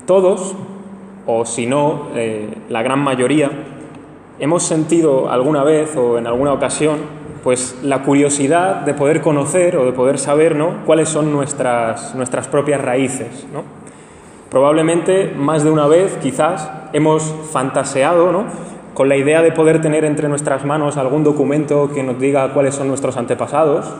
Todos, o si no, la gran mayoría, hemos sentido alguna vez o en alguna ocasión pues la curiosidad de poder conocer o de poder saber, ¿no?, cuáles son nuestras propias raíces, ¿no? Probablemente más de una vez, quizás, hemos fantaseado, ¿no?, con la idea de poder tener entre nuestras manos algún documento que nos diga cuáles son nuestros antepasados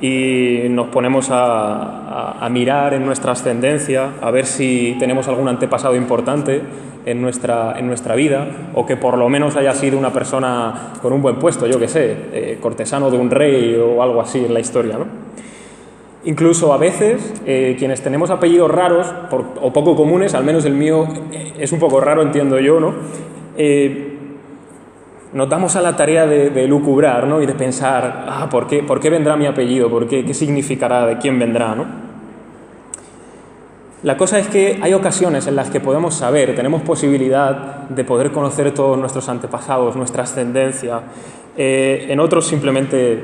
y nos ponemos a mirar en nuestra ascendencia, a ver si tenemos algún antepasado importante en nuestra vida, o que por lo menos haya sido una persona con un buen puesto, yo qué sé, cortesano de un rey o algo así en la historia, ¿no? Incluso a veces, quienes tenemos apellidos raros o poco comunes, al menos el mío es un poco raro, entiendo yo, ¿no?, nos damos a la tarea de lucubrar, ¿no?, y de pensar, ¿por qué vendrá mi apellido? ¿Qué significará? ¿De quién vendrá?, ¿no? La cosa es que hay ocasiones en las que podemos saber, tenemos posibilidad de poder conocer todos nuestros antepasados, nuestra ascendencia. En otros simplemente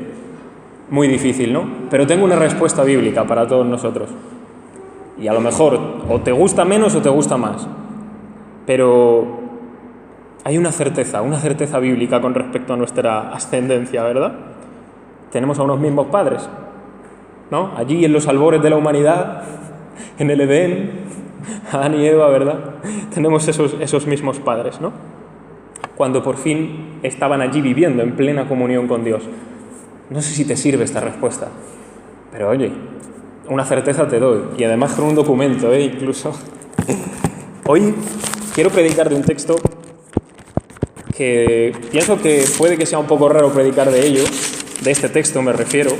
muy difícil, ¿no? Pero tengo una respuesta bíblica para todos nosotros. Y a lo mejor o te gusta menos o te gusta más. Pero hay una certeza bíblica con respecto a nuestra ascendencia, ¿verdad? Tenemos a unos mismos padres, ¿no? Allí en los albores de la humanidad, en el Edén, Adán y Eva, ¿verdad? Tenemos esos mismos padres, ¿no? Cuando por fin estaban allí viviendo en plena comunión con Dios. No sé si te sirve esta respuesta, pero oye, una certeza te doy, y además con un documento, incluso. Hoy quiero predicar de un texto que pienso que puede que sea un poco raro predicar de ello, de este texto me refiero.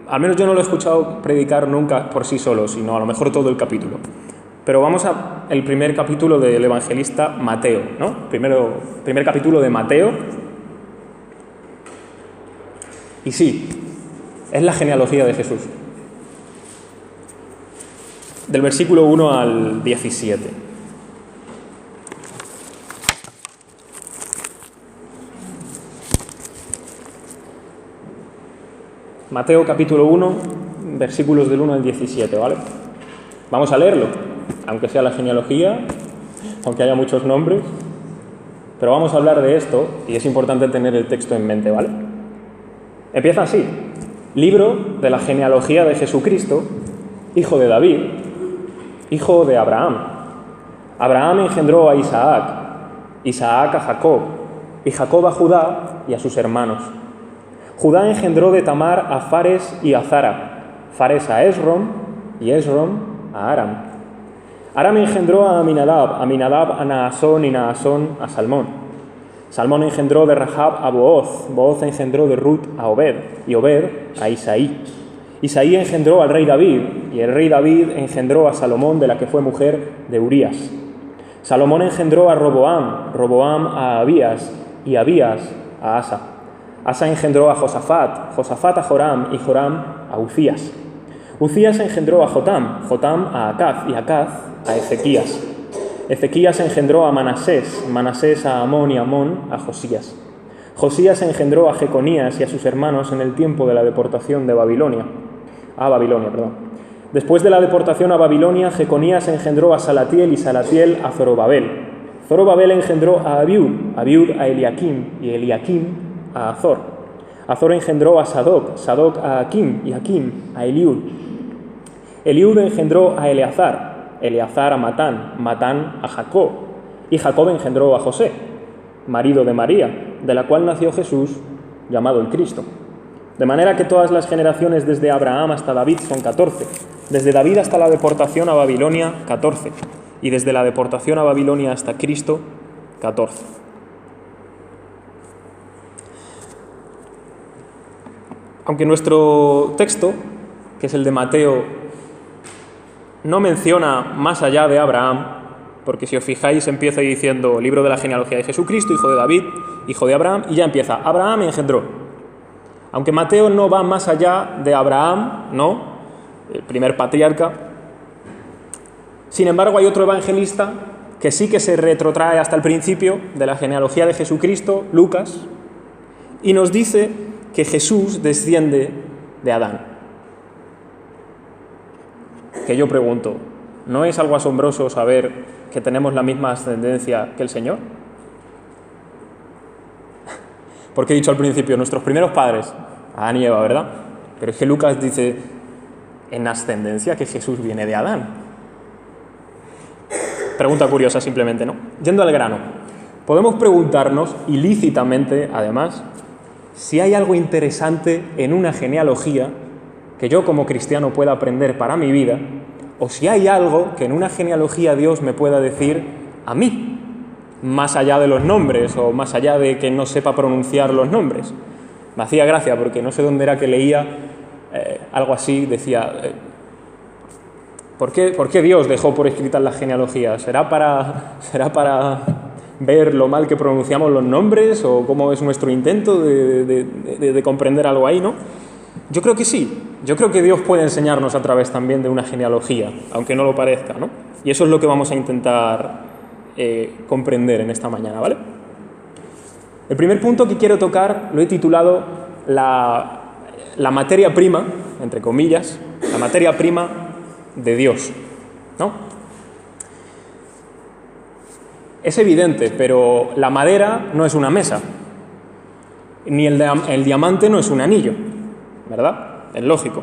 Al menos yo no lo he escuchado predicar nunca por sí solo, sino a lo mejor todo el capítulo. Pero vamos al primer capítulo del evangelista Mateo, ¿no? Primer capítulo de Mateo. Y sí, es la genealogía de Jesús. Del versículo 1 al 17. Mateo capítulo 1, versículos del 1 al 17, ¿vale? Vamos a leerlo, aunque sea la genealogía, aunque haya muchos nombres, pero vamos a hablar de esto y es importante tener el texto en mente, ¿vale? Empieza así: libro de la genealogía de Jesucristo, hijo de David, hijo de Abraham. Abraham engendró a Isaac, Isaac a Jacob, y Jacob a Judá y a sus hermanos. Judá engendró de Tamar a Fares y a Zara, Fares a Esrom y Esrom a Aram. Aram engendró a Aminadab, Aminadab a Naasón y Naasón a Salmón. Salmón engendró de Rahab a Booz, Booz engendró de Ruth a Obed y Obed a Isaí. Isaí engendró al rey David y el rey David engendró a Salomón, de la que fue mujer de Urías. Salomón engendró a Roboam, Roboam a Abías y Abías a Asa. Asa engendró a Josafat, Josafat a Joram y Joram a Uzías. Uzías engendró a Jotam, Jotam a Acaz y Acaz a Ezequías. Ezequías engendró a Manasés, Manasés a Amón y Amón a Josías. Josías engendró a Jeconías y a sus hermanos en el tiempo de la deportación de Babilonia. Después de la deportación a Babilonia, Jeconías engendró a Salatiel y Salatiel a Zorobabel. Zorobabel engendró a Abiud, Abiud a Eliakim y Eliakim a Azor. Azor engendró a Sadoc, Sadoc a Akim y Akim a Eliud. Eliud engendró a Eleazar, Eleazar a Matán, Matán a Jacob. Y Jacob engendró a José, marido de María, de la cual nació Jesús, llamado el Cristo. De manera que todas las generaciones desde Abraham hasta David son 14. Desde David hasta la deportación a Babilonia, 14. Y desde la deportación a Babilonia hasta Cristo, 14. Aunque nuestro texto, que es el de Mateo, no menciona más allá de Abraham, porque si os fijáis empieza diciendo libro de la genealogía de Jesucristo, hijo de David, hijo de Abraham, y ya empieza, Abraham engendró. Aunque Mateo no va más allá de Abraham, ¿no?, el primer patriarca, sin embargo hay otro evangelista que sí que se retrotrae hasta el principio de la genealogía de Jesucristo, Lucas, y nos dice que Jesús desciende de Adán. que yo pregunto, ¿no es algo asombroso saber que tenemos la misma ascendencia que el Señor? Porque he dicho al principio, nuestros primeros padres, Adán y Eva, ¿verdad? Pero es que Lucas dice en ascendencia que Jesús viene de Adán. Pregunta curiosa simplemente, ¿no? Yendo al grano, podemos preguntarnos, ilícitamente además, si hay algo interesante en una genealogía que yo como cristiano pueda aprender para mi vida, o si hay algo que en una genealogía Dios me pueda decir a mí, más allá de los nombres o más allá de que no sepa pronunciar los nombres. Me hacía gracia porque no sé dónde era que leía algo así, decía, ¿por qué Dios dejó por escritas las genealogías? ¿Será para ver lo mal que pronunciamos los nombres o cómo es nuestro intento de comprender algo ahí, ¿no? Yo creo que sí. Yo creo que Dios puede enseñarnos a través también de una genealogía, aunque no lo parezca, ¿no? Y eso es lo que vamos a intentar comprender en esta mañana, ¿vale? El primer punto que quiero tocar lo he titulado la materia prima, entre comillas, la materia prima de Dios, ¿no? Es evidente, pero la madera no es una mesa, ni el diamante no es un anillo, ¿verdad? Es lógico.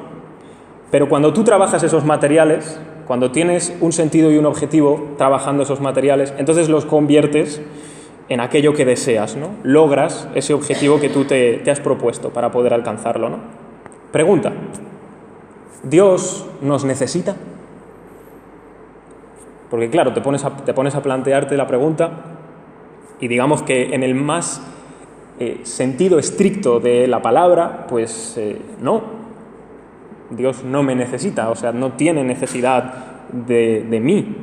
Pero cuando tú trabajas esos materiales, cuando tienes un sentido y un objetivo trabajando esos materiales, entonces los conviertes en aquello que deseas, ¿no? Logras ese objetivo que tú te has propuesto para poder alcanzarlo, ¿no? Pregunta, ¿Dios nos necesita? Porque claro, te pones a plantearte la pregunta y digamos que en el más sentido estricto de la palabra, pues no. Dios no me necesita, o sea, no tiene necesidad de mí.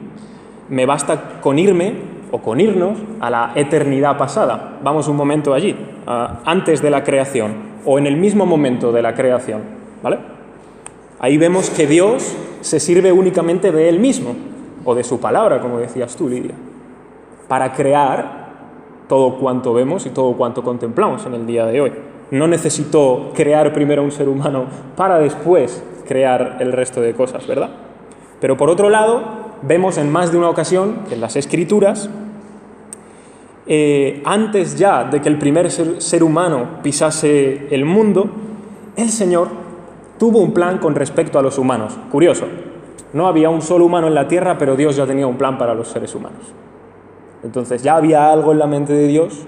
Me basta con irme o con irnos a la eternidad pasada. Vamos un momento allí, antes de la creación o en el mismo momento de la creación, ¿vale? Ahí vemos que Dios se sirve únicamente de Él mismo o de su palabra, como decías tú, Lidia, para crear todo cuanto vemos y todo cuanto contemplamos en el día de hoy. No necesitó crear primero un ser humano para después crear el resto de cosas, ¿verdad? Pero por otro lado, vemos en más de una ocasión que en las Escrituras, antes ya de que el primer ser humano pisase el mundo, el Señor tuvo un plan con respecto a los humanos. Curioso, no había un solo humano en la tierra, pero Dios ya tenía un plan para los seres humanos. Entonces ya había algo en la mente de Dios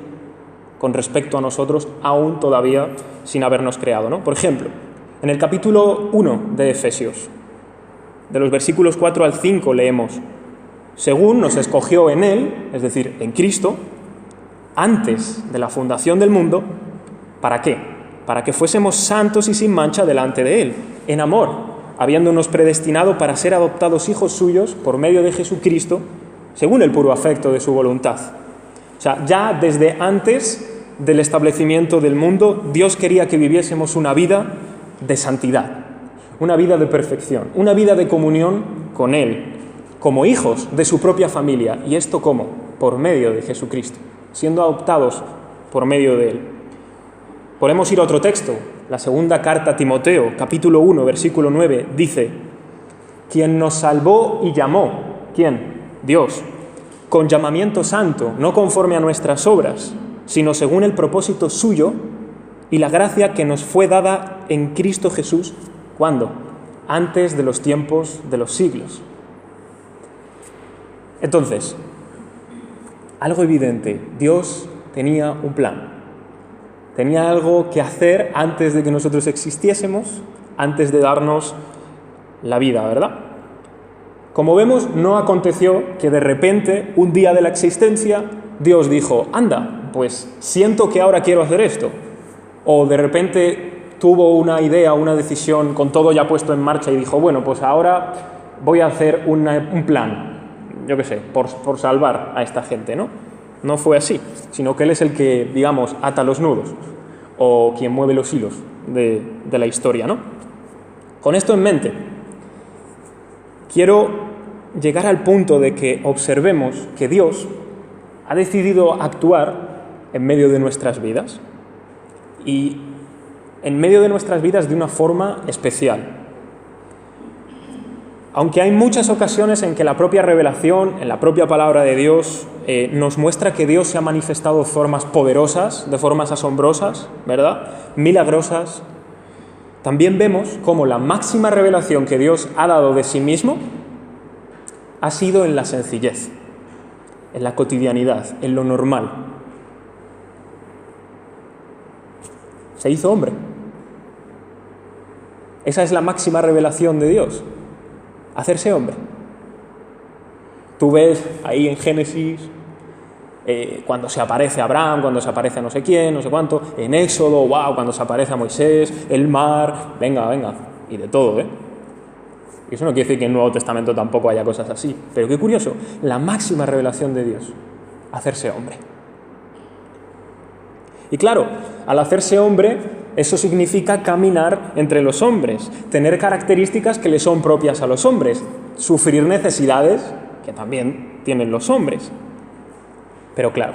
con respecto a nosotros, aún todavía sin habernos creado, ¿no? Por ejemplo, en el capítulo 1 de Efesios, de los versículos 4 al 5 leemos: según nos escogió en Él, es decir, en Cristo, antes de la fundación del mundo, ¿para qué? Para que fuésemos santos y sin mancha delante de Él, en amor, habiéndonos predestinado para ser adoptados hijos suyos por medio de Jesucristo, según el puro afecto de su voluntad. O sea, ya desde antes del establecimiento del mundo, Dios quería que viviésemos una vida de santidad, una vida de perfección, una vida de comunión con Él, como hijos de su propia familia. ¿Y esto cómo? Por medio de Jesucristo, siendo adoptados por medio de Él. Podemos ir a otro texto, la segunda carta a Timoteo, capítulo 1, versículo 9, dice: quien nos salvó y llamó, ¿quién? Dios, con llamamiento santo, no conforme a nuestras obras, sino según el propósito suyo y la gracia que nos fue dada en Cristo Jesús. ¿Cuándo? Antes de los tiempos de los siglos. Entonces, algo evidente, Dios tenía un plan. Tenía algo que hacer antes de que nosotros existiésemos, antes de darnos la vida, ¿verdad? Como vemos, no aconteció que de repente, un día de la existencia, Dios dijo: anda, pues siento que ahora quiero hacer esto. O de repente tuvo una idea, una decisión con todo ya puesto en marcha y dijo: bueno, pues ahora voy a hacer un plan, yo qué sé, por salvar a esta gente, ¿no? No fue así, sino que Él es el que, digamos, ata los nudos o quien mueve los hilos de la historia, ¿no? Con esto en mente, quiero llegar al punto de que observemos que Dios ha decidido actuar en medio de nuestras vidas y en medio de nuestras vidas de una forma especial. Aunque hay muchas ocasiones en que la propia revelación, en la propia palabra de Dios, nos muestra que Dios se ha manifestado de formas poderosas, de formas asombrosas, ¿verdad? Milagrosas. También vemos cómo la máxima revelación que Dios ha dado de sí mismo ha sido en la sencillez, en la cotidianidad, en lo normal. Se hizo hombre. Esa es la máxima revelación de Dios, hacerse hombre. Tú ves ahí en Génesis, cuando se aparece a Abraham, cuando se aparece a no sé quién, no sé cuánto, en Éxodo, wow, cuando se aparece a Moisés, el mar, venga, y de todo, Y eso no quiere decir que en el Nuevo Testamento tampoco haya cosas así, pero qué curioso, la máxima revelación de Dios, hacerse hombre. Y claro, al hacerse hombre, eso significa caminar entre los hombres, tener características que le son propias a los hombres, sufrir necesidades que también tienen los hombres. Pero claro,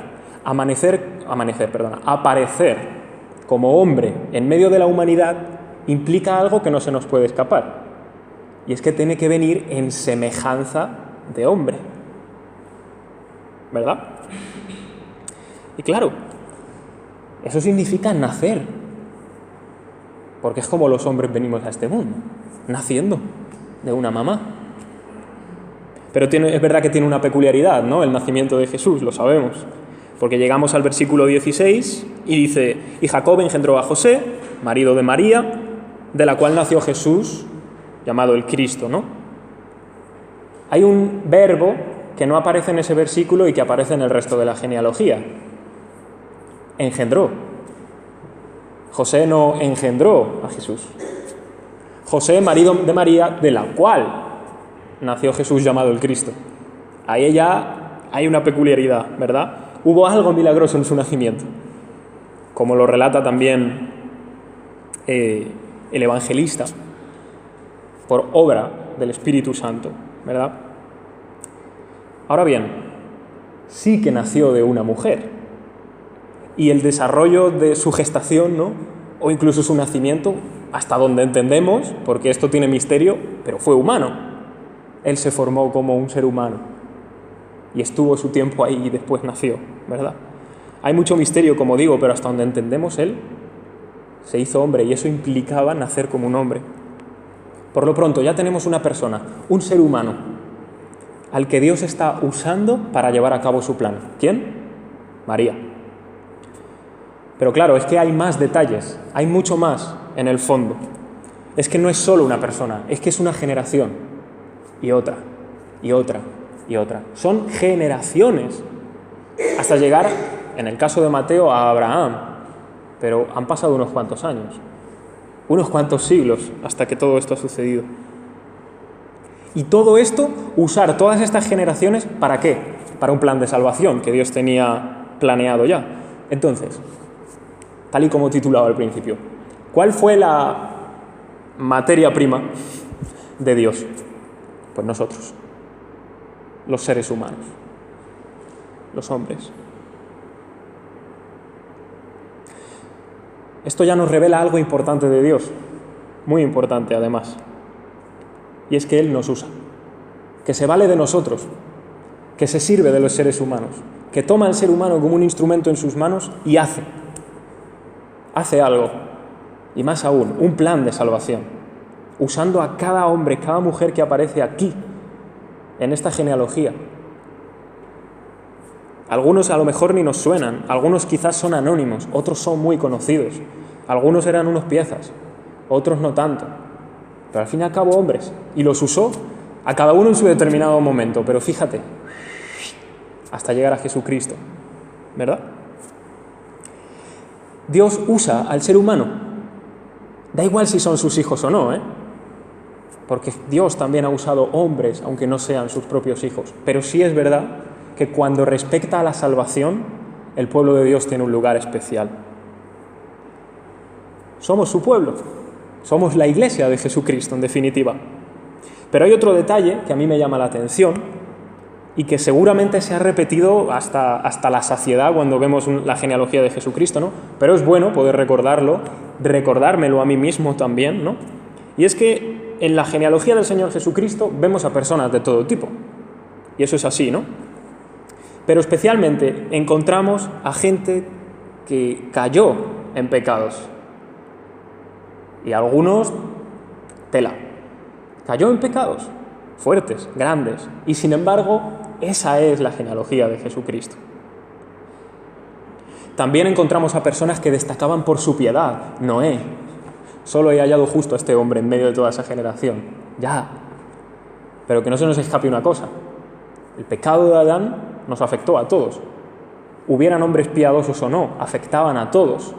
aparecer como hombre en medio de la humanidad implica algo que no se nos puede escapar. Y es que tiene que venir en semejanza de hombre. ¿Verdad? Y claro, eso significa nacer. Porque es como los hombres venimos a este mundo, naciendo de una mamá. Pero es verdad que tiene una peculiaridad, ¿no? El nacimiento de Jesús, lo sabemos. Porque llegamos al versículo 16 y dice: y Jacob engendró a José, marido de María, de la cual nació Jesús, llamado el Cristo, ¿no? Hay un verbo que no aparece en ese versículo y que aparece en el resto de la genealogía. Engendró. José no engendró a Jesús. José, marido de María, de la cual nació Jesús llamado el Cristo. Ahí ya hay una peculiaridad, ¿verdad? Hubo algo milagroso en su nacimiento, como lo relata también el evangelista, por obra del Espíritu Santo, ¿verdad? Ahora bien, sí que nació de una mujer, y el desarrollo de su gestación, ¿no? O incluso su nacimiento, hasta donde entendemos, porque esto tiene misterio, pero fue humano. Él se formó como un ser humano y estuvo su tiempo ahí y después nació, ¿verdad? Hay mucho misterio, como digo, pero hasta donde entendemos, él se hizo hombre y eso implicaba nacer como un hombre. Por lo pronto, ya tenemos una persona, un ser humano, al que Dios está usando para llevar a cabo su plan. ¿Quién? María. Pero claro, es que hay más detalles, hay mucho más en el fondo. Es que no es solo una persona, es que es una generación. Y otra, y otra, y otra. Son generaciones, hasta llegar, en el caso de Mateo, a Abraham. Pero han pasado unos cuantos años, unos cuantos siglos, hasta que todo esto ha sucedido. Y todo esto, usar todas estas generaciones, ¿para qué? Para un plan de salvación que Dios tenía planeado ya. Entonces, tal y como titulaba al principio, ¿cuál fue la materia prima de Dios? Pues nosotros, los seres humanos, los hombres. Esto ya nos revela algo importante de Dios, muy importante además, y es que Él nos usa, que se vale de nosotros, que se sirve de los seres humanos, que toma al ser humano como un instrumento en sus manos y hace algo, y más aún, un plan de salvación. Usando a cada hombre, cada mujer que aparece aquí, en esta genealogía. Algunos a lo mejor ni nos suenan, algunos quizás son anónimos, otros son muy conocidos, algunos eran unos piezas, otros no tanto, pero al fin y al cabo hombres, y los usó a cada uno en su determinado momento, pero fíjate, hasta llegar a Jesucristo, ¿verdad? Dios usa al ser humano, da igual si son sus hijos o no, porque Dios también ha usado hombres, aunque no sean sus propios hijos. Pero sí es verdad que cuando respecta a la salvación, el pueblo de Dios tiene un lugar especial. Somos su pueblo, somos la iglesia de Jesucristo, en definitiva. Pero hay otro detalle que a mí me llama la atención y que seguramente se ha repetido hasta la saciedad cuando vemos la genealogía de Jesucristo, ¿no? Pero es bueno poder recordármelo a mí mismo también, ¿no? Y es que en la genealogía del Señor Jesucristo vemos a personas de todo tipo. Y eso es así, ¿no? Pero especialmente encontramos a gente que cayó en pecados. Y algunos, tela. Cayó en pecados fuertes, grandes. Y sin embargo, esa es la genealogía de Jesucristo. También encontramos a personas que destacaban por su piedad. Noé. Solo he hallado justo a este hombre en medio de toda esa generación. Ya. Pero que no se nos escape una cosa. El pecado de Adán nos afectó a todos. Hubieran hombres piadosos o no, afectaban a todos.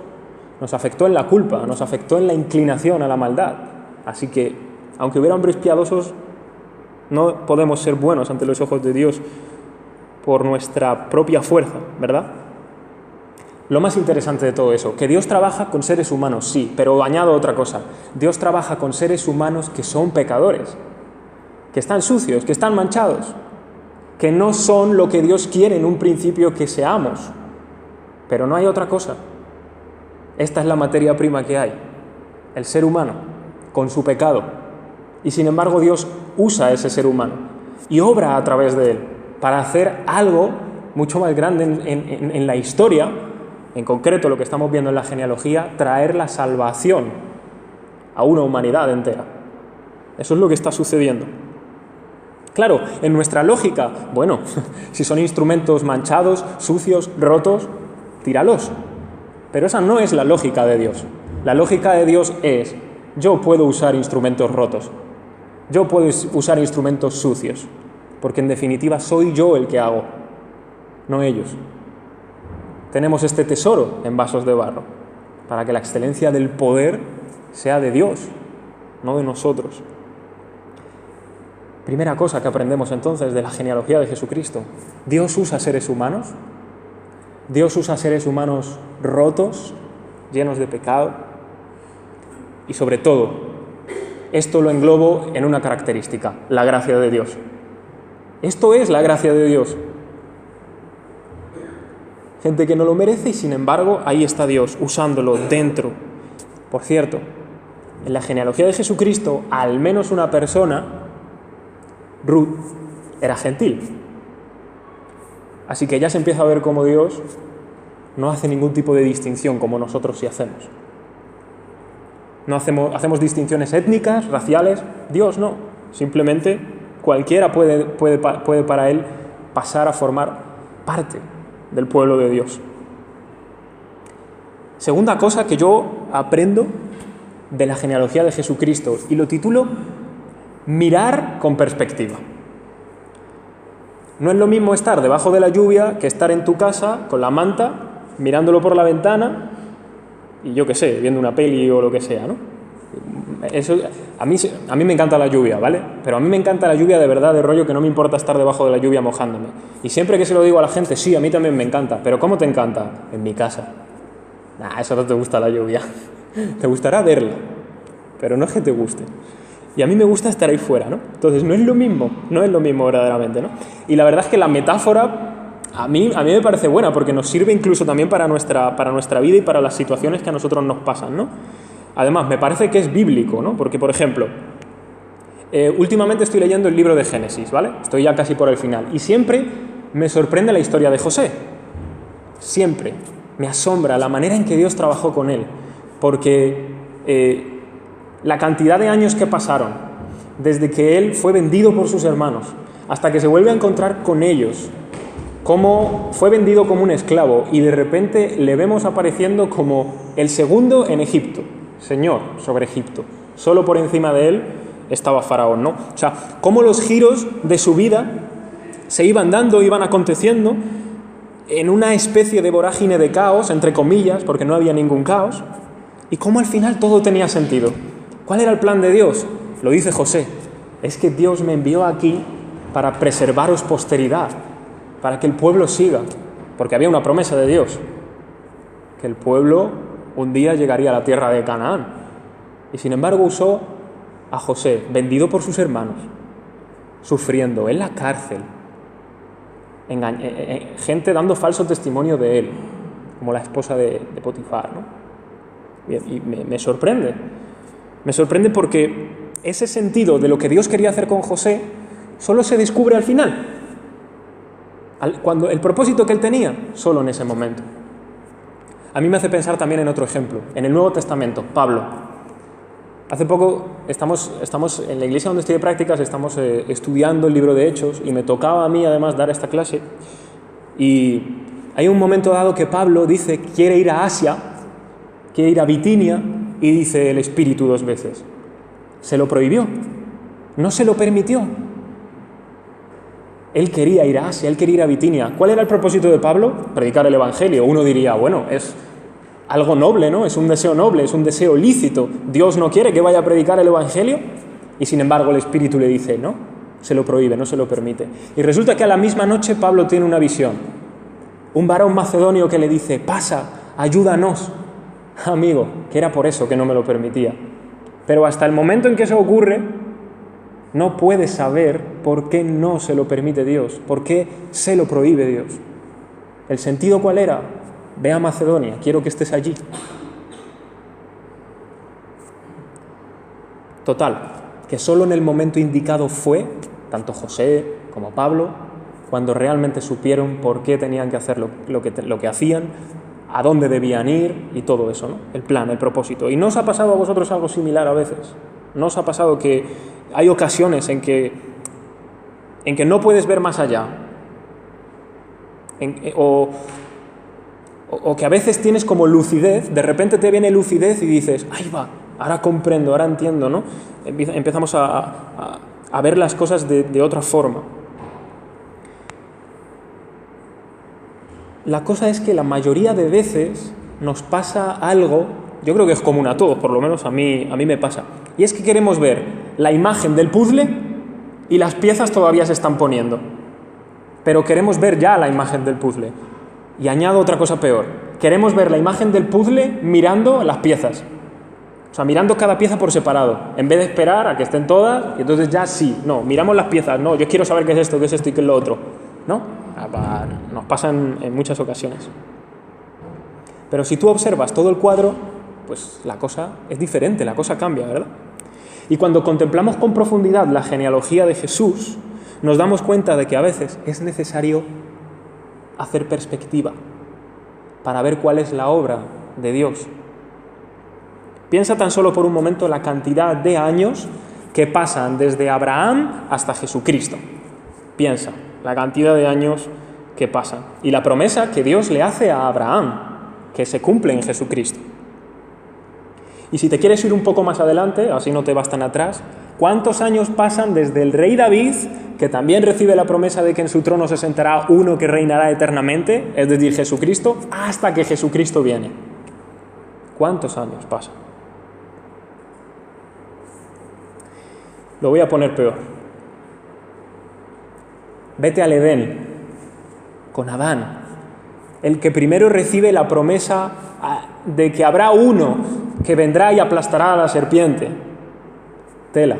Nos afectó en la culpa, nos afectó en la inclinación a la maldad. Así que, aunque hubiera hombres piadosos, no podemos ser buenos ante los ojos de Dios por nuestra propia fuerza, ¿verdad? Lo más interesante de todo eso, que Dios trabaja con seres humanos, sí, pero añado otra cosa. Dios trabaja con seres humanos que son pecadores, que están sucios, que están manchados, que no son lo que Dios quiere en un principio que seamos. Pero no hay otra cosa. Esta es la materia prima que hay, el ser humano, con su pecado. Y sin embargo Dios usa a ese ser humano y obra a través de él para hacer algo mucho más grande en la historia, en concreto lo que estamos viendo en la genealogía, traer la salvación a una humanidad entera. Eso es lo que está sucediendo. Claro, en nuestra lógica, bueno, si son instrumentos manchados, sucios, rotos, tíralos. Pero esa no es la lógica de Dios. La lógica de Dios es, yo puedo usar instrumentos rotos, yo puedo usar instrumentos sucios, porque en definitiva soy yo el que hago, no ellos. Tenemos este tesoro en vasos de barro, para que la excelencia del poder sea de Dios, no de nosotros. Primera cosa que aprendemos entonces de la genealogía de Jesucristo. Dios usa seres humanos. Dios usa seres humanos rotos, llenos de pecado. Y sobre todo, esto lo englobo en una característica, la gracia de Dios. Esto es la gracia de Dios. Gente que no lo merece y sin embargo ahí está Dios, usándolo dentro. Por cierto, en la genealogía de Jesucristo, al menos una persona, Ruth, era gentil. Así que ya se empieza a ver cómo Dios no hace ningún tipo de distinción como nosotros sí hacemos. No hacemos distinciones étnicas, raciales. Dios no. Simplemente cualquiera puede para él pasar a formar parte del pueblo de Dios. Segunda cosa que yo aprendo de la genealogía de Jesucristo, y lo titulo mirar con perspectiva. No es lo mismo estar debajo de la lluvia que estar en tu casa con la manta, mirándolo por la ventana y yo qué sé, viendo una peli o lo que sea, ¿no? Eso, a mí me encanta la lluvia, ¿vale? Pero a mí me encanta la lluvia de verdad, de rollo que no me importa estar debajo de la lluvia mojándome. Y siempre que se lo digo a la gente, sí, a mí también me encanta. ¿Pero cómo te encanta? En mi casa. Eso no te gusta la lluvia. Te gustará verla, pero no es que te guste. Y a mí me gusta estar ahí fuera, ¿no? Entonces no es lo mismo verdaderamente, ¿no? Y la verdad es que la metáfora a mí me parece buena porque nos sirve incluso también para nuestra vida y para las situaciones que a nosotros nos pasan, ¿no? Además, me parece que es bíblico, ¿no? Porque, por ejemplo, últimamente estoy leyendo el libro de Génesis, ¿vale? Estoy ya casi por el final. Y siempre me sorprende la historia de José. Siempre. Me asombra la manera en que Dios trabajó con él. Porque la cantidad de años que pasaron desde que él fue vendido por sus hermanos hasta que se vuelve a encontrar con ellos, cómo fue vendido como un esclavo y de repente le vemos apareciendo como el segundo en Egipto, señor sobre Egipto. Solo por encima de él estaba Faraón, ¿no? O sea, cómo los giros de su vida se iban dando, iban aconteciendo en una especie de vorágine de caos, entre comillas, porque no había ningún caos, y cómo al final todo tenía sentido. ¿Cuál era el plan de Dios? Lo dice José. Es que Dios me envió aquí para preservaros posteridad, para que el pueblo siga, porque había una promesa de Dios, que el pueblo un día llegaría a la tierra de Canaán. Y sin embargo usó a José, vendido por sus hermanos, sufriendo en la cárcel, gente dando falso testimonio de él, como la esposa de Potifar, ¿no? Y me sorprende. Me sorprende porque ese sentido de lo que Dios quería hacer con José solo se descubre al final. Cuando el propósito que él tenía, solo en ese momento. A mí me hace pensar también en otro ejemplo, en el Nuevo Testamento, Pablo. Hace poco estamos en la iglesia donde estoy de prácticas, estamos estudiando el libro de Hechos y me tocaba a mí además dar esta clase. Y hay un momento dado que Pablo dice que quiere ir a Asia, quiere ir a Bitinia, y dice el Espíritu 2 veces. Se lo prohibió, no se lo permitió. Él quería ir a Asia, él quería ir a Bitinia. ¿Cuál era el propósito de Pablo? Predicar el Evangelio. Uno diría, bueno, es algo noble, ¿no? Es un deseo noble, es un deseo lícito. Dios no quiere que vaya a predicar el Evangelio y sin embargo el Espíritu le dice, no, se lo prohíbe, no se lo permite. Y resulta que a la misma noche Pablo tiene una visión. Un varón macedonio que le dice, pasa, ayúdanos. Amigo, que era por eso que no me lo permitía. Pero hasta el momento en que eso ocurre, no puedes saber por qué no se lo permite Dios, por qué se lo prohíbe Dios. ¿El sentido cuál era? Ve a Macedonia, quiero que estés allí. Total, que solo en el momento indicado fue, tanto José como Pablo, cuando realmente supieron por qué tenían que hacer lo que hacían, a dónde debían ir y todo eso, ¿no? El plan, el propósito. ¿Y no os ha pasado a vosotros algo similar a veces? ¿No os ha pasado que hay ocasiones en que no puedes ver más allá? O que a veces tienes como lucidez, de repente te viene lucidez y dices, ahí va, ahora comprendo, ahora entiendo, ¿no? Empezamos a ver las cosas de otra forma. La cosa es que la mayoría de veces nos pasa algo, yo creo que es común a todos, por lo menos a mí me pasa, y es que queremos ver la imagen del puzzle y las piezas todavía se están poniendo, pero queremos ver ya la imagen del puzzle. Y añado otra cosa peor, queremos ver la imagen del puzzle mirando las piezas, o sea, mirando cada pieza por separado, en vez de esperar a que estén todas, y entonces ya sí, no, miramos las piezas, no, yo quiero saber qué es esto y qué es lo otro, ¿no? Nos pasa en muchas ocasiones. Pero si tú observas todo el cuadro, pues la cosa es diferente, la cosa cambia, ¿verdad? Y cuando contemplamos con profundidad la genealogía de Jesús, nos damos cuenta de que a veces es necesario hacer perspectiva para ver cuál es la obra de Dios. Piensa tan solo por un momento la cantidad de años que pasan desde Abraham hasta Jesucristo. Piensa la cantidad de años que pasan y la promesa que Dios le hace a Abraham, que se cumple en Jesucristo. Y si te quieres ir un poco más adelante, así no te vas tan atrás, ¿cuántos años pasan desde el rey David, que también recibe la promesa de que en su trono se sentará uno que reinará eternamente, es decir, Jesucristo, hasta que Jesucristo viene? ¿Cuántos años pasan? Lo voy a poner peor. Vete al Edén, con Adán, el que primero recibe la promesa de que habrá uno que vendrá y aplastará a la serpiente. Tela.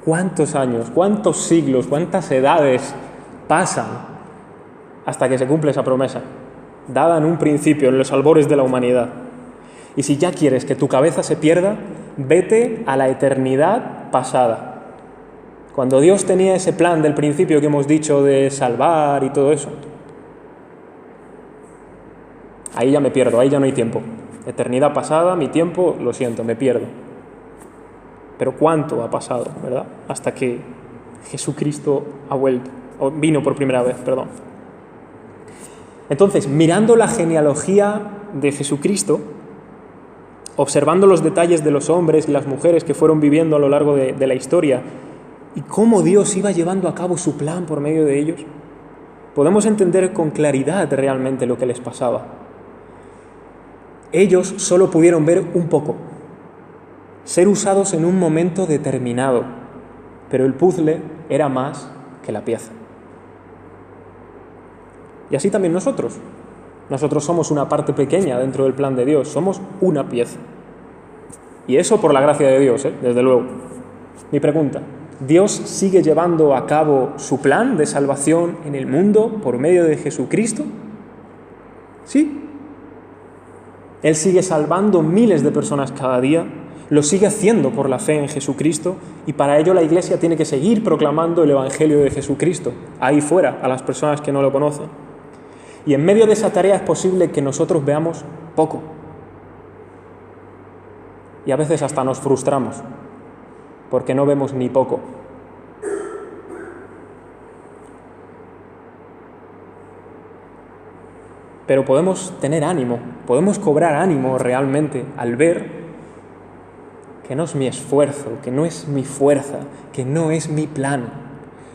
¿Cuántos años, cuántos siglos, cuántas edades pasan hasta que se cumple esa promesa, dada en un principio, en los albores de la humanidad? Y si ya quieres que tu cabeza se pierda, vete a la eternidad pasada. Cuando Dios tenía ese plan del principio que hemos dicho de salvar y todo eso, ahí ya me pierdo, ahí ya no hay tiempo. Eternidad pasada, mi tiempo, lo siento, me pierdo. Pero ¿cuánto ha pasado, verdad? Hasta que Jesucristo ha vuelto, o vino por primera vez, perdón. Entonces, mirando la genealogía de Jesucristo, observando los detalles de los hombres y las mujeres que fueron viviendo a lo largo de la historia, y cómo Dios iba llevando a cabo su plan por medio de ellos, podemos entender con claridad realmente lo que les pasaba. Ellos solo pudieron ver un poco, ser usados en un momento determinado, pero el puzzle era más que la pieza. Y así también nosotros. Nosotros somos una parte pequeña dentro del plan de Dios, somos una pieza. Y eso por la gracia de Dios, desde luego. Mi pregunta, ¿Dios sigue llevando a cabo su plan de salvación en el mundo por medio de Jesucristo? Sí. Él sigue salvando miles de personas cada día, lo sigue haciendo por la fe en Jesucristo, y para ello la Iglesia tiene que seguir proclamando el Evangelio de Jesucristo, ahí fuera, a las personas que no lo conocen. Y en medio de esa tarea es posible que nosotros veamos poco. Y a veces hasta nos frustramos, porque no vemos ni poco. Pero podemos tener ánimo, podemos cobrar ánimo realmente al ver que no es mi esfuerzo, que no es mi fuerza, que no es mi plan,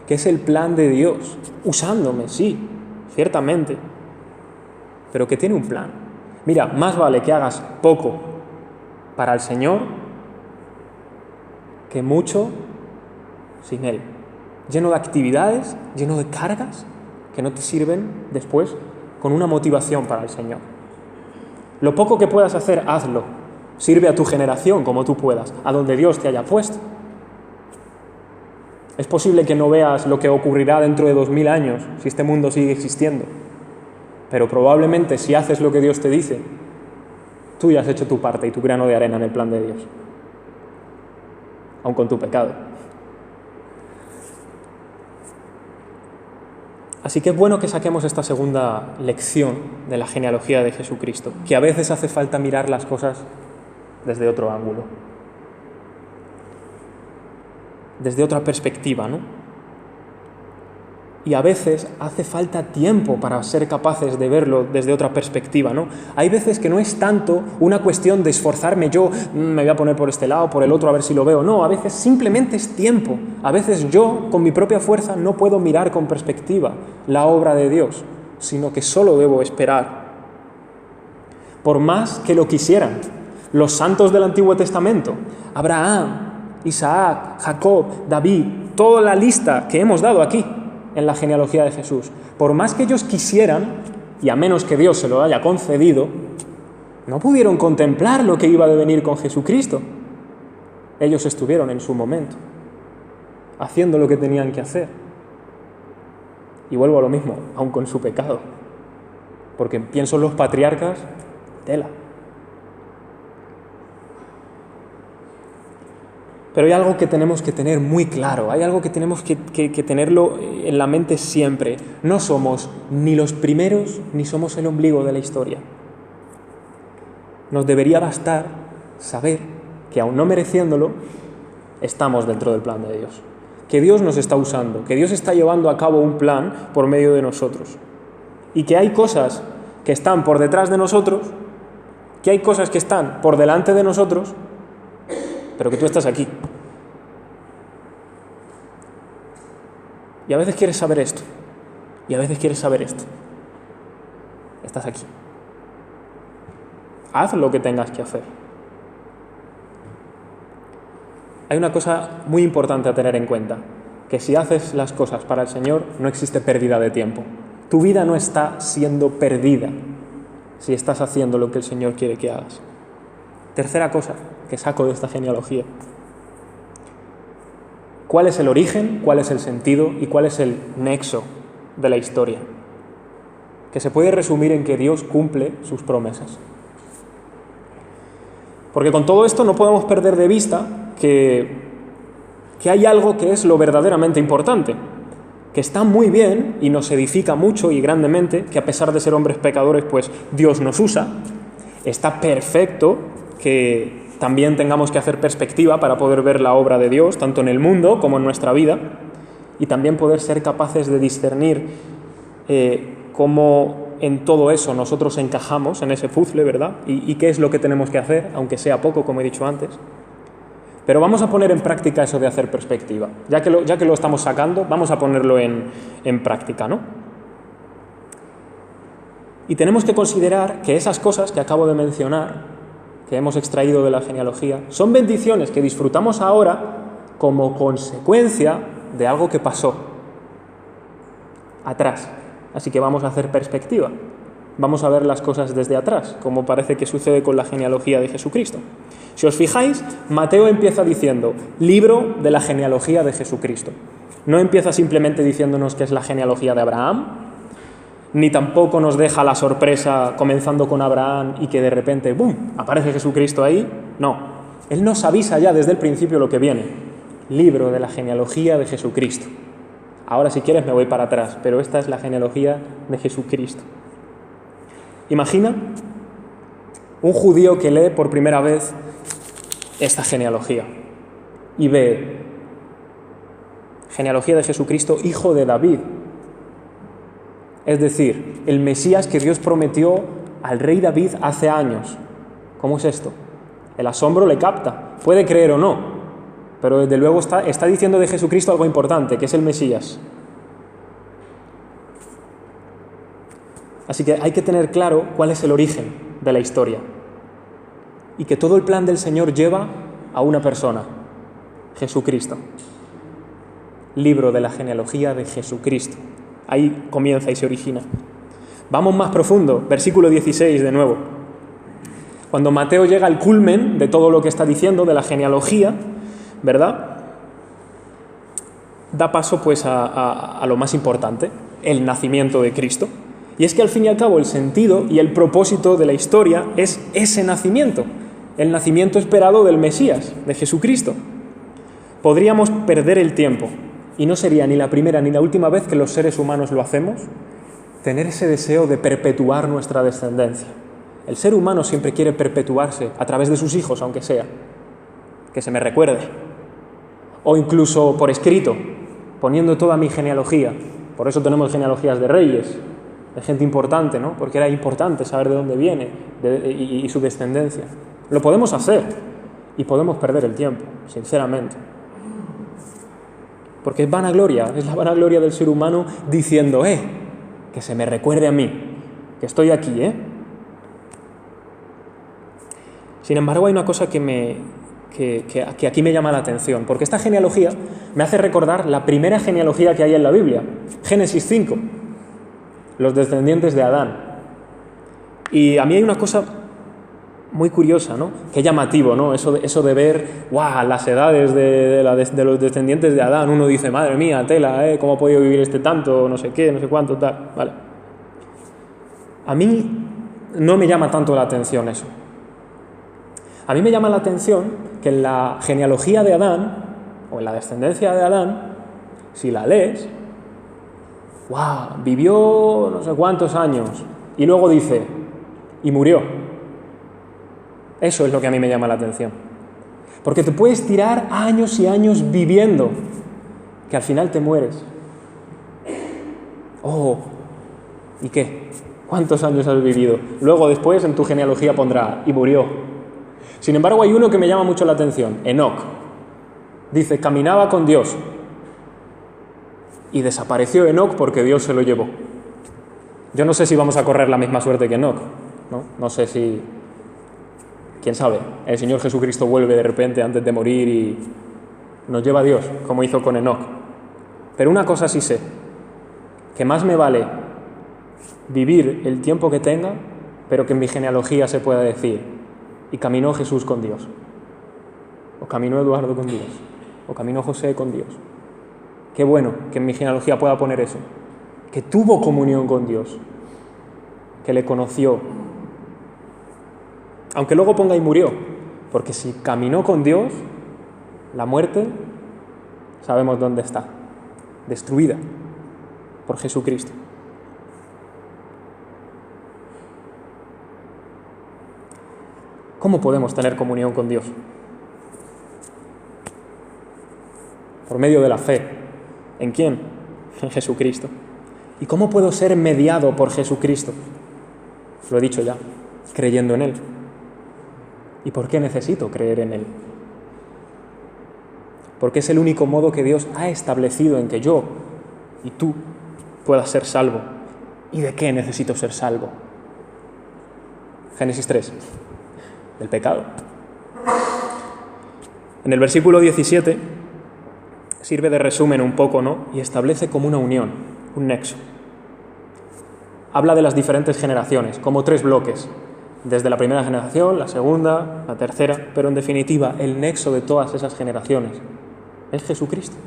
que es el plan de Dios, usándome, sí, ciertamente, pero que tiene un plan. Mira, más vale que hagas poco para el Señor que mucho sin Él, lleno de actividades, lleno de cargas que no te sirven después con una motivación para el Señor. Lo poco que puedas hacer, hazlo. Sirve a tu generación como tú puedas, a donde Dios te haya puesto. Es posible que no veas lo que ocurrirá dentro de 2000 años, si este mundo sigue existiendo. Pero probablemente si haces lo que Dios te dice, tú ya has hecho tu parte y tu grano de arena en el plan de Dios. Aun con tu pecado. Así que es bueno que saquemos esta segunda lección de la genealogía de Jesucristo, que a veces hace falta mirar las cosas desde otro ángulo, desde otra perspectiva, ¿no? Y a veces hace falta tiempo para ser capaces de verlo desde otra perspectiva, ¿no? Hay veces que no es tanto una cuestión de esforzarme yo, me voy a poner por este lado, por el otro, a ver si lo veo. No, a veces simplemente es tiempo. A veces yo, con mi propia fuerza, no puedo mirar con perspectiva la obra de Dios, sino que solo debo esperar. Por más que lo quisieran, los santos del Antiguo Testamento, Abraham, Isaac, Jacob, David, toda la lista que hemos dado aquí, en la genealogía de Jesús. Por más que ellos quisieran, y a menos que Dios se lo haya concedido, no pudieron contemplar lo que iba a devenir con Jesucristo. Ellos estuvieron en su momento, haciendo lo que tenían que hacer. Y vuelvo a lo mismo, aun con su pecado. Porque pienso en los patriarcas, tela. Pero hay algo que tenemos que tener muy claro, hay algo que tenemos que tenerlo en la mente siempre. No somos ni los primeros ni somos el ombligo de la historia. Nos debería bastar saber que, aun no mereciéndolo, estamos dentro del plan de Dios. Que Dios nos está usando, que Dios está llevando a cabo un plan por medio de nosotros. Y que hay cosas que están por detrás de nosotros, que hay cosas que están por delante de nosotros, pero que tú estás aquí. Y a veces quieres saber esto, y a veces quieres saber esto. Estás aquí. Haz lo que tengas que hacer. Hay una cosa muy importante a tener en cuenta, que si haces las cosas para el Señor, no existe pérdida de tiempo. Tu vida no está siendo perdida si estás haciendo lo que el Señor quiere que hagas. Tercera cosa que saco de esta genealogía. ¿Cuál es el origen, cuál es el sentido y cuál es el nexo de la historia? Que se puede resumir en que Dios cumple sus promesas. Porque con todo esto no podemos perder de vista que hay algo que es lo verdaderamente importante, que está muy bien y nos edifica mucho y grandemente, que a pesar de ser hombres pecadores, pues Dios nos usa. Está perfecto que también tengamos que hacer perspectiva para poder ver la obra de Dios, tanto en el mundo como en nuestra vida, y también poder ser capaces de discernir cómo en todo eso nosotros encajamos en ese puzzle, ¿verdad? Y qué es lo que tenemos que hacer, aunque sea poco, como he dicho antes. Pero vamos a poner en práctica eso de hacer perspectiva. Ya que lo estamos sacando, vamos a ponerlo en práctica, ¿no? Y tenemos que considerar que esas cosas que acabo de mencionar, que hemos extraído de la genealogía, son bendiciones que disfrutamos ahora como consecuencia de algo que pasó atrás. Así que vamos a hacer perspectiva. Vamos a ver las cosas desde atrás, como parece que sucede con la genealogía de Jesucristo. Si os fijáis, Mateo empieza diciendo, libro de la genealogía de Jesucristo. No empieza simplemente diciéndonos que es la genealogía de Abraham, ni tampoco nos deja la sorpresa comenzando con Abraham y que de repente, ¡bum!, aparece Jesucristo ahí. No, Él nos avisa ya desde el principio lo que viene. Libro de la genealogía de Jesucristo. Ahora, si quieres, me voy para atrás, pero esta es la genealogía de Jesucristo. Imagina un judío que lee por primera vez esta genealogía y ve genealogía de Jesucristo, hijo de David. Es decir, el Mesías que Dios prometió al rey David hace años. ¿Cómo es esto? El asombro le capta. Puede creer o no, pero desde luego está diciendo de Jesucristo algo importante, que es el Mesías. Así que hay que tener claro cuál es el origen de la historia. Y que todo el plan del Señor lleva a una persona, Jesucristo. Libro de la genealogía de Jesucristo. Ahí comienza y se origina. Vamos más profundo, versículo 16 de nuevo. Cuando Mateo llega al culmen de todo lo que está diciendo, de la genealogía, ¿verdad? Da paso pues a lo más importante, el nacimiento de Cristo. Y es que al fin y al cabo el sentido y el propósito de la historia es ese nacimiento, el nacimiento esperado del Mesías, de Jesucristo. Podríamos perder el tiempo, y no sería ni la primera ni la última vez que los seres humanos lo hacemos, tener ese deseo de perpetuar nuestra descendencia. El ser humano siempre quiere perpetuarse a través de sus hijos, aunque sea, que se me recuerde. O incluso por escrito, poniendo toda mi genealogía. Por eso tenemos genealogías de reyes, de gente importante, ¿no? Porque era importante saber de dónde viene y su descendencia. Lo podemos hacer y podemos perder el tiempo, sinceramente. Porque es vanagloria, es la vanagloria del ser humano diciendo, que se me recuerde a mí, que estoy aquí, Sin embargo, hay una cosa que aquí me llama la atención, porque esta genealogía me hace recordar la primera genealogía que hay en la Biblia, Génesis 5, los descendientes de Adán. Y a mí hay una cosa muy curiosa, ¿no? Qué llamativo, ¿no? Eso de ver, las edades de los descendientes de Adán. Uno dice, madre mía, tela, ¿cómo ha podido vivir este tanto? No sé qué, no sé cuánto, tal. Vale. A mí no me llama tanto la atención eso. A mí me llama la atención que en la genealogía de Adán, o en la descendencia de Adán, si la lees, vivió no sé cuántos años, y luego dice, y murió. Eso es lo que a mí me llama la atención. Porque te puedes tirar años y años viviendo, que al final te mueres. ¿Y qué? ¿Cuántos años has vivido? Luego después en tu genealogía pondrá, y murió. Sin embargo, hay uno que me llama mucho la atención, Enoc. Dice, caminaba con Dios. Y desapareció Enoc porque Dios se lo llevó. Yo no sé si vamos a correr la misma suerte que Enoc, ¿no? No sé si... ¿Quién sabe? El Señor Jesucristo vuelve de repente antes de morir y nos lleva a Dios, como hizo con Enoc. Pero una cosa sí sé, que más me vale vivir el tiempo que tenga, pero que en mi genealogía se pueda decir, y caminó Jesús con Dios, o caminó Eduardo con Dios, o caminó José con Dios. Qué bueno que en mi genealogía pueda poner eso, que tuvo comunión con Dios, que le conoció, aunque luego ponga y murió, porque si caminó con Dios, la muerte, sabemos dónde está, destruida por Jesucristo. ¿Cómo podemos tener comunión con Dios? Por medio de la fe. ¿En quién? En Jesucristo. ¿Y cómo puedo ser mediado por Jesucristo? Lo he dicho ya, creyendo en Él. ¿Y por qué necesito creer en Él? Porque es el único modo que Dios ha establecido en que yo y tú puedas ser salvo. ¿Y de qué necesito ser salvo? Génesis 3. Del pecado. En el versículo 17 sirve de resumen un poco, ¿no? Y establece como una unión, un nexo. Habla de las diferentes generaciones, como 3 bloques. Desde la primera generación, la segunda, la tercera, pero en definitiva, el nexo de todas esas generaciones es Jesucristo.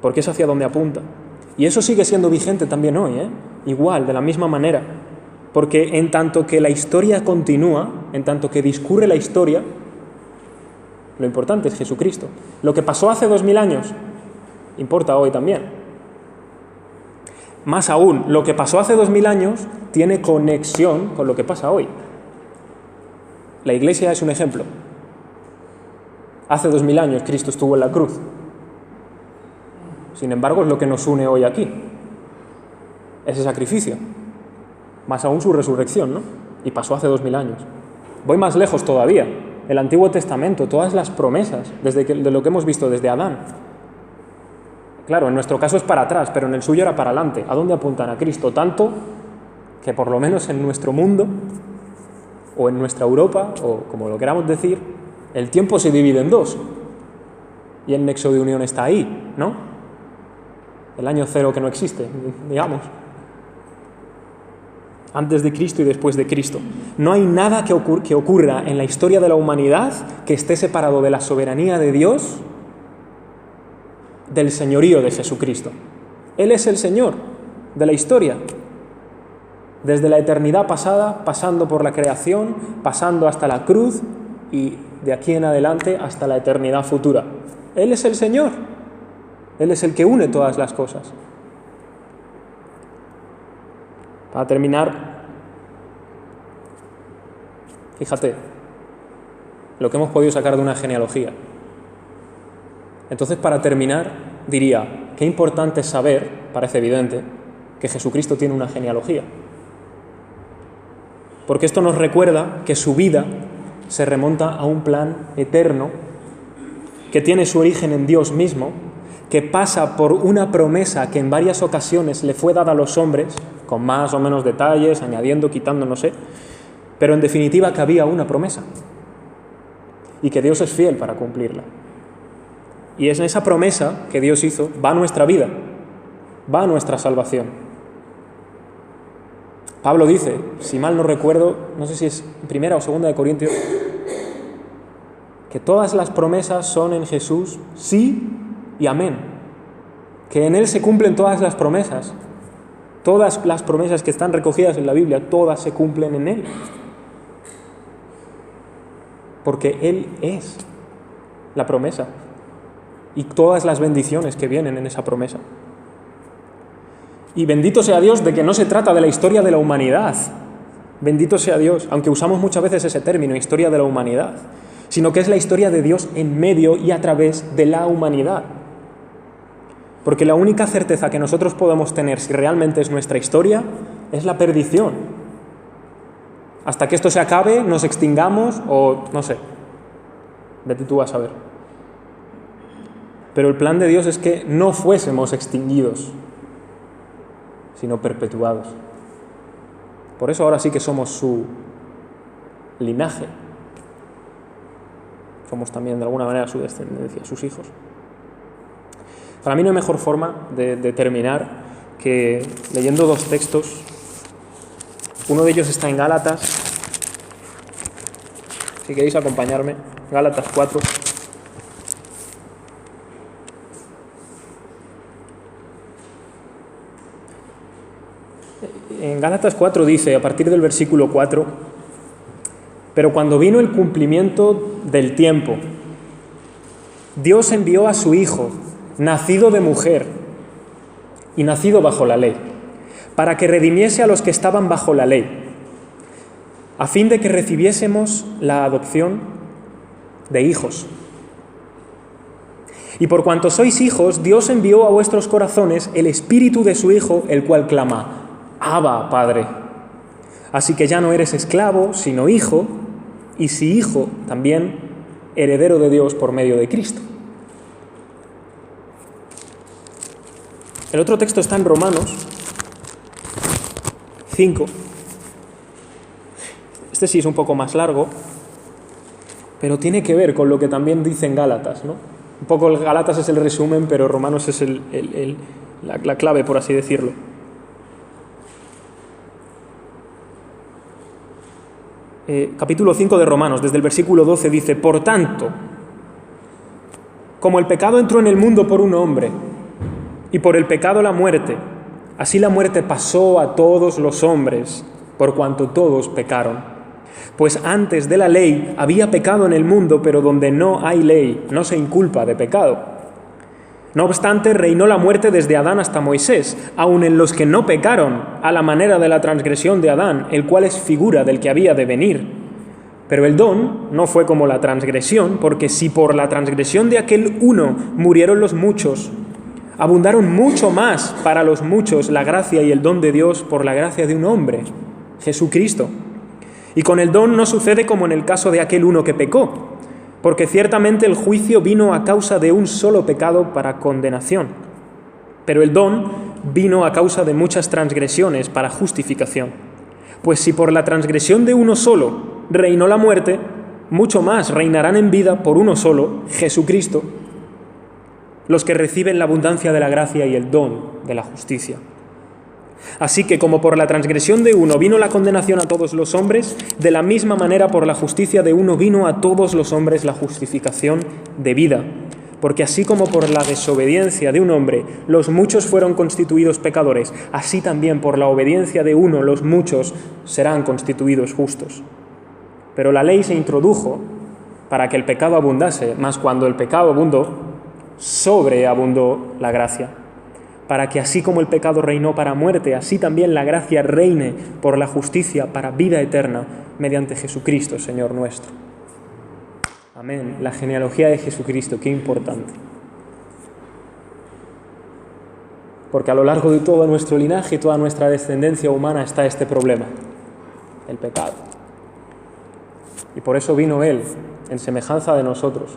Porque es hacia donde apunta. Y eso sigue siendo vigente también hoy, igual, de la misma manera. Porque en tanto que la historia continúa, en tanto que discurre la historia, Lo importante es Jesucristo. Lo que pasó hace 2000 años importa hoy también. Más aún, lo que pasó hace 2000 años tiene conexión con lo que pasa hoy. La Iglesia es un ejemplo. Hace 2000 años Cristo estuvo en la cruz. Sin embargo, es lo que nos une hoy aquí. Ese sacrificio. Más aún su resurrección, ¿no? Y pasó hace 2000 años. Voy más lejos todavía. El Antiguo Testamento, todas las promesas, de lo que hemos visto desde Adán. Claro, en nuestro caso es para atrás, pero en el suyo era para adelante. ¿A dónde apuntan? A Cristo. Tanto que por lo menos en nuestro mundo, o en nuestra Europa, o como lo queramos decir, el tiempo se divide en dos. Y el nexo de unión está ahí, ¿no? El año cero que no existe, digamos. Antes de Cristo y después de Cristo. No hay nada que ocurra en la historia de la humanidad que esté separado de la soberanía de Dios del señorío de Jesucristo. Él es el Señor de la historia. Desde la eternidad pasada, pasando por la creación, pasando hasta la cruz y de aquí en adelante hasta la eternidad futura. Él es el Señor. Él es el que une todas las cosas. Para terminar, fíjate lo que hemos podido sacar de una genealogía. Entonces, para terminar, diría, qué importante es saber, parece evidente, que Jesucristo tiene una genealogía. Porque esto nos recuerda que su vida se remonta a un plan eterno, que tiene su origen en Dios mismo, que pasa por una promesa que en varias ocasiones le fue dada a los hombres, con más o menos detalles, añadiendo, quitando, no sé, pero en definitiva que había una promesa y que Dios es fiel para cumplirla. Y es en esa promesa que Dios hizo, va nuestra vida, va nuestra salvación. Pablo dice, si mal no recuerdo, no sé si es primera o segunda de Corintios, que todas las promesas son en Jesús sí y amén, que en Él se cumplen todas las promesas. Todas las promesas que están recogidas en la Biblia, todas se cumplen en Él. Porque Él es la promesa y todas las bendiciones que vienen en esa promesa. Y bendito sea Dios de que no se trata de la historia de la humanidad. Bendito sea Dios, aunque usamos muchas veces ese término, historia de la humanidad, sino que es la historia de Dios en medio y a través de la humanidad. Porque la única certeza que nosotros podemos tener si realmente es nuestra historia es la perdición. Hasta que esto se acabe, nos extingamos o no sé. Vete tú a saber. Pero el plan de Dios es que no fuésemos extinguidos, sino perpetuados. Por eso ahora sí que somos su linaje. Somos también de alguna manera su descendencia, sus hijos. Para mí no hay mejor forma de terminar que leyendo dos textos. Uno de ellos está en Gálatas. Si queréis acompañarme, Gálatas 4. En Gálatas 4 dice, a partir del versículo 4, pero cuando vino el cumplimiento del tiempo, Dios envió a su Hijo, nacido de mujer y nacido bajo la ley, para que redimiese a los que estaban bajo la ley, a fin de que recibiésemos la adopción de hijos. Y por cuanto sois hijos, Dios envió a vuestros corazones el Espíritu de su Hijo, el cual clama, Abba, Padre. Así que ya no eres esclavo, sino hijo, y si hijo, también heredero de Dios por medio de Cristo. El otro texto está en Romanos 5. Este sí es un poco más largo, pero tiene que ver con lo que también dice en Gálatas, ¿no? Un poco el Gálatas es el resumen, pero Romanos es la clave, por así decirlo. Capítulo 5 de Romanos, desde el versículo 12, dice, por tanto, como el pecado entró en el mundo por un hombre, y por el pecado la muerte, así la muerte pasó a todos los hombres, por cuanto todos pecaron. Pues antes de la ley había pecado en el mundo, pero donde no hay ley no se inculpa de pecado. No obstante, reinó la muerte desde Adán hasta Moisés, aun en los que no pecaron, a la manera de la transgresión de Adán, el cual es figura del que había de venir. Pero el don no fue como la transgresión, porque si por la transgresión de aquel uno murieron los muchos, abundaron mucho más para los muchos la gracia y el don de Dios por la gracia de un hombre, Jesucristo. Y con el don no sucede como en el caso de aquel uno que pecó, porque ciertamente el juicio vino a causa de un solo pecado para condenación, pero el don vino a causa de muchas transgresiones para justificación. Pues si por la transgresión de uno solo reinó la muerte, mucho más reinarán en vida por uno solo, Jesucristo, los que reciben la abundancia de la gracia y el don de la justicia. Así que como por la transgresión de uno vino la condenación a todos los hombres, de la misma manera por la justicia de uno vino a todos los hombres la justificación de vida. Porque así como por la desobediencia de un hombre los muchos fueron constituidos pecadores, así también por la obediencia de uno los muchos serán constituidos justos. Pero la ley se introdujo para que el pecado abundase, mas cuando el pecado abundó, sobreabundó la gracia. Para que así como el pecado reinó para muerte, así también la gracia reine por la justicia para vida eterna, mediante Jesucristo, Señor nuestro. Amén. La genealogía de Jesucristo, qué importante. Porque a lo largo de todo nuestro linaje y toda nuestra descendencia humana está este problema, el pecado. Y por eso vino Él, en semejanza de nosotros,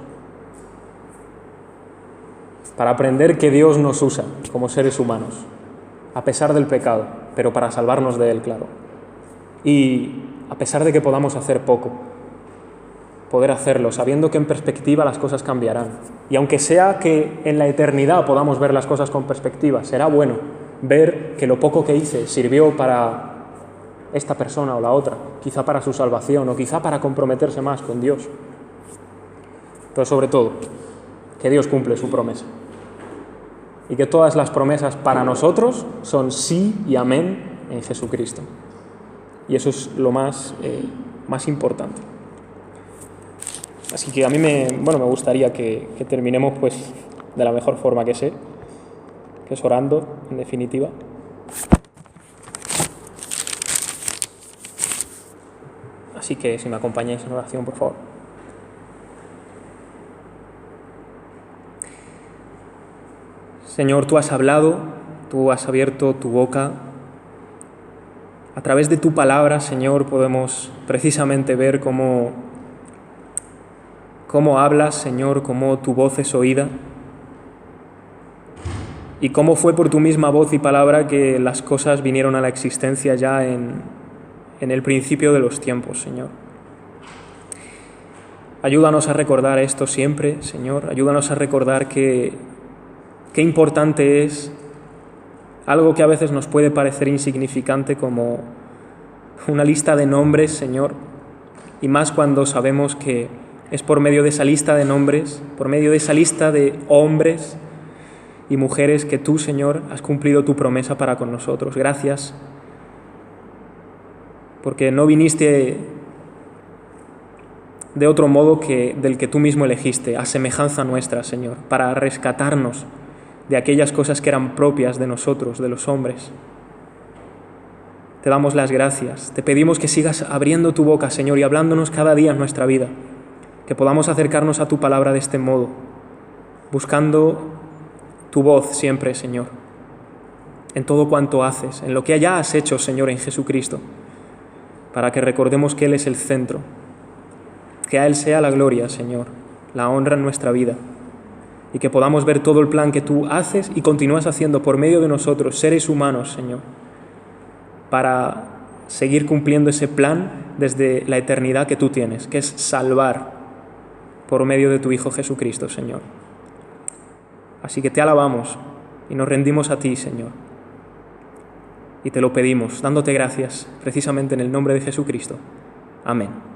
para aprender que Dios nos usa como seres humanos, a pesar del pecado, pero para salvarnos de él, claro. Y a pesar de que podamos hacer poco, poder hacerlo, sabiendo que en perspectiva las cosas cambiarán. Y aunque sea que en la eternidad podamos ver las cosas con perspectiva, será bueno ver que lo poco que hice sirvió para esta persona o la otra, quizá para su salvación o quizá para comprometerse más con Dios. Pero sobre todo, que Dios cumple su promesa. Y que todas las promesas para nosotros son sí y amén en Jesucristo. Y eso es lo más importante. Así que a mí me gustaría que terminemos pues de la mejor forma que sé, que es orando, en definitiva. Así que si me acompañáis en oración, por favor. Señor, tú has hablado, tú has abierto tu boca. A través de tu palabra, Señor, podemos precisamente ver cómo hablas, Señor, cómo tu voz es oída y cómo fue por tu misma voz y palabra que las cosas vinieron a la existencia ya en el principio de los tiempos, Señor. Ayúdanos a recordar esto siempre, Señor. Ayúdanos a recordar qué importante es algo que a veces nos puede parecer insignificante como una lista de nombres, Señor, y más cuando sabemos que es por medio de esa lista de nombres, por medio de esa lista de hombres y mujeres que tú, Señor, has cumplido tu promesa para con nosotros. Gracias, porque no viniste de otro modo que del que tú mismo elegiste, a semejanza nuestra, Señor, para rescatarnos de aquellas cosas que eran propias de nosotros, de los hombres. Te damos las gracias. Te pedimos que sigas abriendo tu boca, Señor, y hablándonos cada día en nuestra vida. Que podamos acercarnos a tu palabra de este modo, buscando tu voz siempre, Señor, en todo cuanto haces, en lo que ya has hecho, Señor, en Jesucristo, para que recordemos que Él es el centro. Que a Él sea la gloria, Señor, la honra en nuestra vida. Y que podamos ver todo el plan que tú haces y continúas haciendo por medio de nosotros, seres humanos, Señor, para seguir cumpliendo ese plan desde la eternidad que tú tienes, que es salvar por medio de tu Hijo Jesucristo, Señor. Así que te alabamos y nos rendimos a ti, Señor. Y te lo pedimos, dándote gracias, precisamente en el nombre de Jesucristo. Amén.